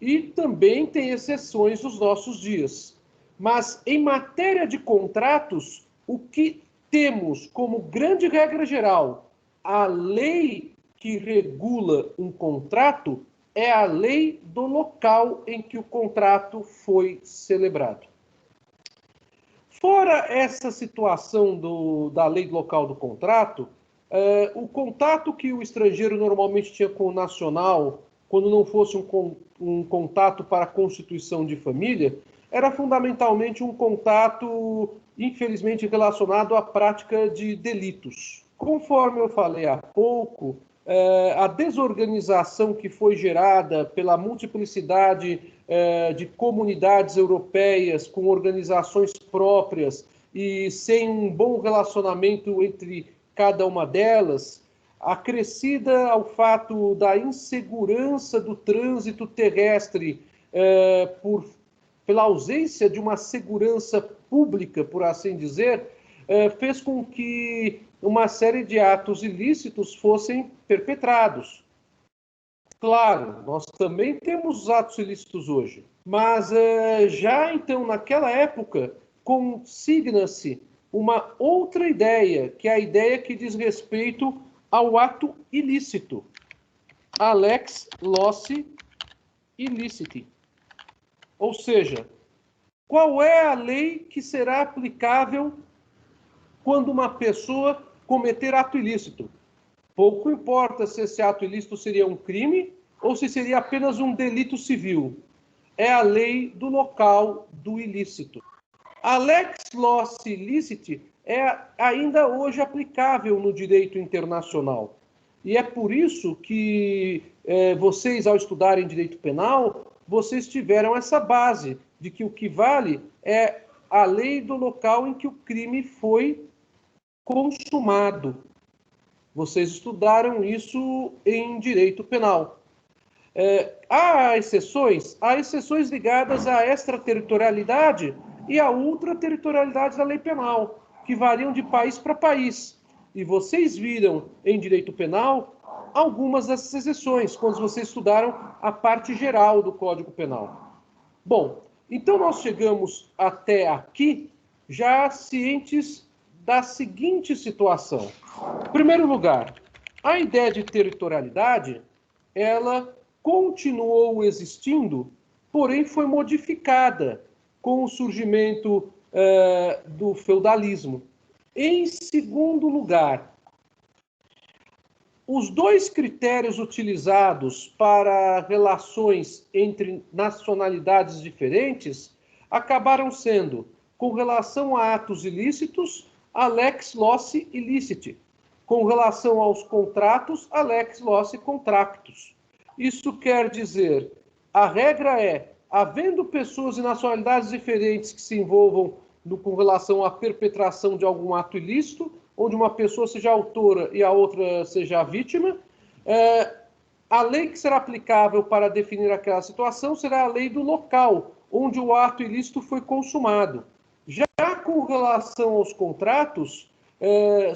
E também tem exceções nos nossos dias. Mas em matéria de contratos, o que temos como grande regra geral, a lei que regula um contrato é a lei do local em que o contrato foi celebrado. Fora essa situação da lei local do contrato, o contato que o estrangeiro normalmente tinha com o nacional, quando não fosse um contato para a constituição de família, era fundamentalmente um contato, infelizmente, relacionado à prática de delitos. Conforme eu falei há pouco, a desorganização que foi gerada pela multiplicidade de comunidades europeias com organizações próprias e sem um bom relacionamento entre cada uma delas, acrescida ao fato da insegurança do trânsito terrestre pela ausência de uma segurança pública, por assim dizer, fez com que uma série de atos ilícitos fossem perpetrados. Claro, nós também temos atos ilícitos hoje, mas já então, naquela época, consigna-se uma outra ideia, que é a ideia que diz respeito ao ato ilícito. A lex loci illiciti. Ou seja, qual é a lei que será aplicável quando uma pessoa cometer ato ilícito? Pouco importa se esse ato ilícito seria um crime ou se seria apenas um delito civil. É a lei do local do ilícito. A lex loci illiciti é ainda hoje aplicável no direito internacional. E é por isso que vocês, ao estudarem direito penal, vocês tiveram essa base de que o que vale é a lei do local em que o crime foi consumado. Vocês estudaram isso em direito penal. Há exceções ligadas à extraterritorialidade e à ultraterritorialidade da lei penal, que variam de país para país. E vocês viram em direito penal algumas dessas exceções, quando vocês estudaram a parte geral do Código Penal. Bom, então nós chegamos até aqui já cientes da seguinte situação. Em primeiro lugar, a ideia de territorialidade, ela continuou existindo, porém foi modificada com o surgimento do feudalismo. Em segundo lugar, os dois critérios utilizados para relações entre nacionalidades diferentes acabaram sendo, com relação a atos ilícitos, a lex loci illiciti. Com relação aos contratos, a lex loci contractus. Isso quer dizer, a regra é, havendo pessoas de nacionalidades diferentes que se envolvam com relação à perpetração de algum ato ilícito, onde uma pessoa seja autora e a outra seja a vítima, a lei que será aplicável para definir aquela situação será a lei do local, onde o ato ilícito foi consumado. Já com relação aos contratos,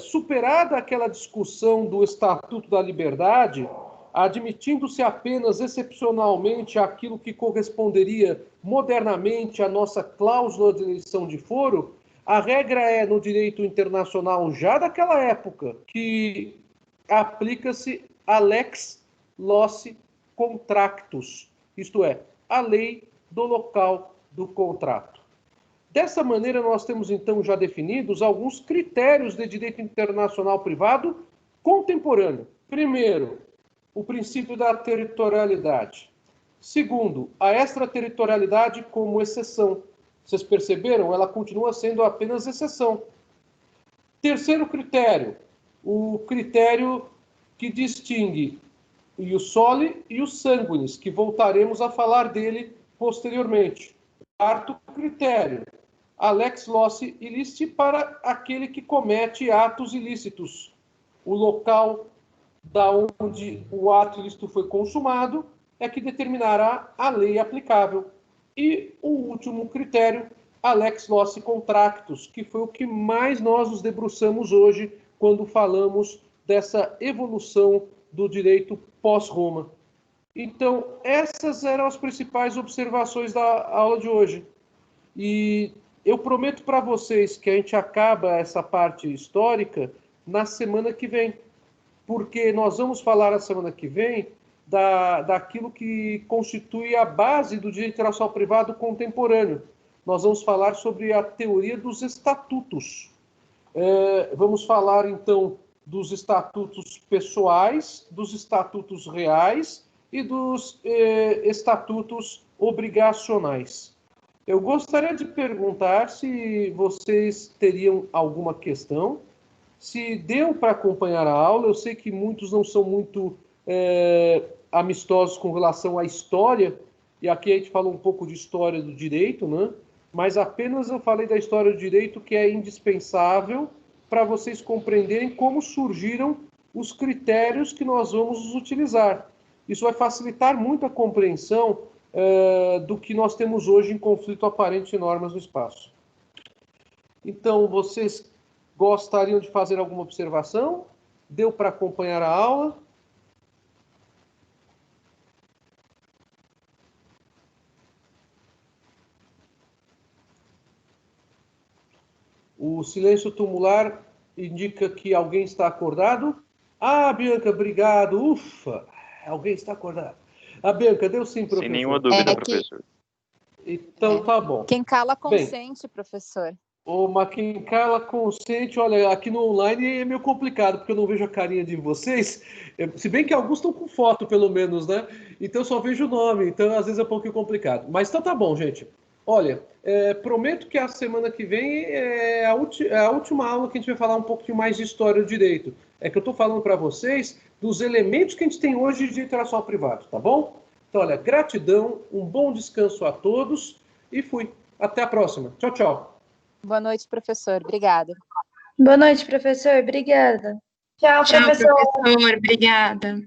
superada aquela discussão do Estatuto da Liberdade, admitindo-se apenas excepcionalmente aquilo que corresponderia modernamente à nossa cláusula de eleição de foro, a regra é, no direito internacional já daquela época, que aplica-se a lex loci contractus, isto é, a lei do local do contrato. Dessa maneira, nós temos então já definidos alguns critérios de direito internacional privado contemporâneo. Primeiro, o princípio da territorialidade. Segundo, a extraterritorialidade como exceção. Vocês perceberam? Ela continua sendo apenas exceção. Terceiro critério, o critério que distingue o ius soli e o sanguinis, que voltaremos a falar dele posteriormente. Quarto critério, alex loci illiciti, para aquele que comete atos ilícitos. O local da onde o ato ilícito foi consumado é que determinará a lei aplicável. E o último critério, alex loci contractus, que foi o que mais nós nos debruçamos hoje quando falamos dessa evolução do direito pós-Roma. Então, essas eram as principais observações da aula de hoje. E eu prometo para vocês que a gente acaba essa parte histórica na semana que vem, porque nós vamos falar na semana que vem daquilo que constitui a base do direito internacional privado contemporâneo. Nós vamos falar sobre a teoria dos estatutos. Vamos falar, então, dos estatutos pessoais, dos estatutos reais e dos estatutos obrigacionais. Eu gostaria de perguntar se vocês teriam alguma questão, se deu para acompanhar a aula. Eu sei que muitos não são muito amistosos com relação à história, e aqui a gente falou um pouco de história do direito, né? Mas apenas eu falei da história do direito, que é indispensável para vocês compreenderem como surgiram os critérios que nós vamos utilizar. Isso vai facilitar muito a compreensão do que nós temos hoje em conflito aparente de normas no espaço. Então, vocês gostariam de fazer alguma observação? Deu para acompanhar a aula? O silêncio tumular indica que alguém está acordado. Ah, Bianca, obrigado. Ufa, alguém está acordado. A Bianca, deu sim, professor. Sem nenhuma dúvida, professor. Então, tá bom. Quem cala consente, professor. Mas quem cala consente, olha, aqui no online é meio complicado, porque eu não vejo a carinha de vocês, se bem que alguns estão com foto, pelo menos, né? Então eu só vejo o nome, então às vezes é um pouquinho complicado. Mas então tá bom, gente. Olha, prometo que a semana que vem é a última aula que a gente vai falar um pouquinho mais de história do direito. É que eu estou falando para vocês dos elementos que a gente tem hoje de direito internacional privado, tá bom? Então, olha, gratidão, um bom descanso a todos e fui. Até a próxima. Tchau, tchau. Boa noite, professor. Obrigada. Boa noite, professor. Obrigada. Tchau, professor. Obrigada.